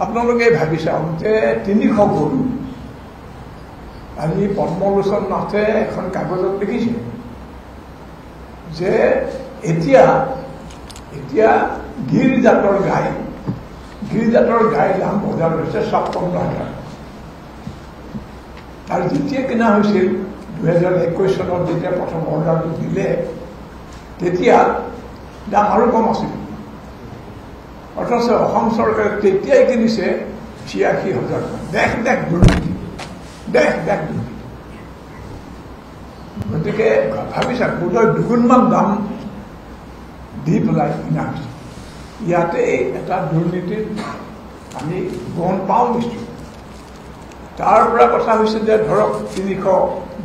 আপোনালোকে ভাবি চাওক যে 300 গৰু আজি পদ্মলোচন নাথে এখন কাগজত লিখিছে যে এতিয়া গিৰ জাতৰ গাই দাম বজাৰত হৈছে 56,000 আৰু যেতিয়া কিনা হৈছিল 2021 চনত যেতিয়া প্ৰথম অৰ্ডাৰটো দিলে তেতিয়া দাম আৰু কম আছিল অথচ অসম চৰকাৰে তেতিয়াই কিনিছে 86,000 দেখ দুৰ্নীতি গতিকে ভাবিছা বোধহয় দুগুণমান দাম দি পেলাই কিনা হৈছে ইয়াতে এটা দুৰ্নীতিৰ আমি গণ পাওঁ নিশ্চয় তাৰ পৰা কথা হৈছে যে ধৰক 300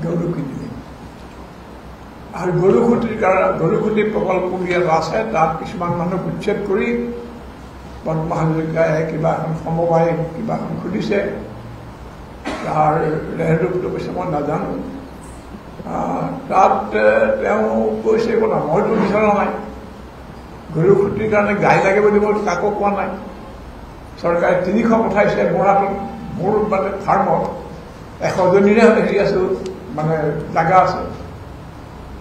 গৰু কিনিলে আৰু গৰুখুটি প্ৰকল্প ইয়াত আছে তাত কিছুমান মানুহ উচ্ছেদ কৰি পদ্ম হাজৰিকাই কিবা এখন সমবায় কিবা এখন খুলিছে তাৰ ৰেহৰূপটো কৈছে মই নাজানো তাত তেওঁ কৈছে কথা মইতো বিচৰা নাই গৰুখুটিৰ কাৰণে গাই লাগে বুলি মই কাকো কোৱা নাই চৰকাৰে 300 পঠাইছে মোৰ মানে ফাৰ্মত 100জনীৰে হেৰি আছো মানে জাগা আছে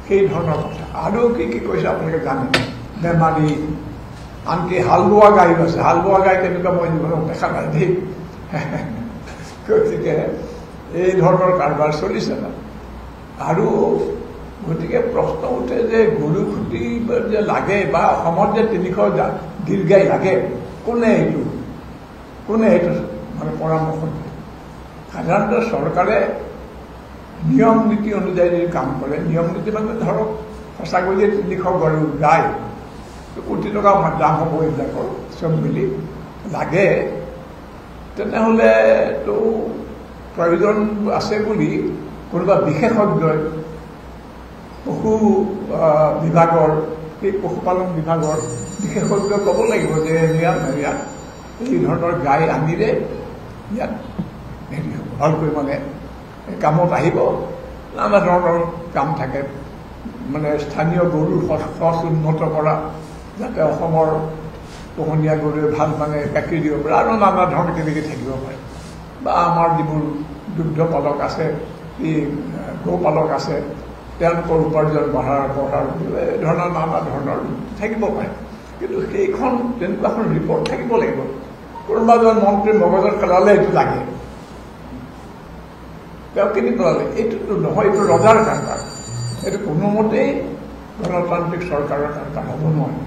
সেই ধৰণৰ কথা আৰু কি কৈছে আপোনালোকে জানে বেমাৰী আনকি হাল বোৱা গাইও আছে হাল বোৱা গাই কেনেকুৱা মই জীৱনত দেখা নাই দেই গতিকে এই ধৰণৰ কাৰবাৰ চলিছে না আৰু গতিকে প্ৰশ্ন উঠে যে গৰুখুটি যে লাগে বা অসমত যে 300 গিৰ গাই লাগে কোনে এইটো মানে পৰামৰ্শ দিয়ে সাধাৰণতে চৰকাৰে নিয়ম নীতি অনুযায়ী যদি কাম কৰে নিয়ম নীতি মানে ধৰক সঁচাকৈ যে 300 গৰু গাই কোটি টকা দাম হ'ব এইবিলাকৰ চব মিলি লাগে তেনেহ'লেতো প্ৰয়োজন আছে বুলি কোনোবা বিশেষজ্ঞই পশু বিভাগৰ এই পশুপালন বিভাগৰ বিশেষজ্ঞই ক'ব লাগিব যে ইয়াত এই ধৰণৰ গাই আনিলে ইয়াত হেৰি হ'ব ভালকৈ মানে কামত আহিব নানা ধৰণৰ কাম থাকে মানে স্থানীয় গৰুৰ সঁচ উন্নত কৰা যাতে অসমৰ পোহনীয়া গৰুৱে ভাল মানে গাখীৰ দিব পাৰে আৰু নানা ধৰণৰ কেনেকৈ থাকিব পাৰে বা আমাৰ যিবোৰ দুগ্ধ পালক আছে এই গৌপালক আছে তেওঁলোকৰ উপাৰ্জন বঢ়াৰ এই ধৰণৰ নানা ধৰণৰ থাকিব পাৰে কিন্তু সেইখন তেনেকুৱা এখন ৰিপৰ্ট থাকিব লাগিব কোনোবা এজন মন্ত্ৰীৰ মগজত পেলালে এইটো লাগে তেওঁ কিনি পেলালে এইটোতো নহয় এইটো ৰজাৰ কাৰবাৰ এইটো কোনোমতেই গণতান্ত্ৰিক চৰকাৰৰ কাৰবাৰ হ'ব নোৱাৰে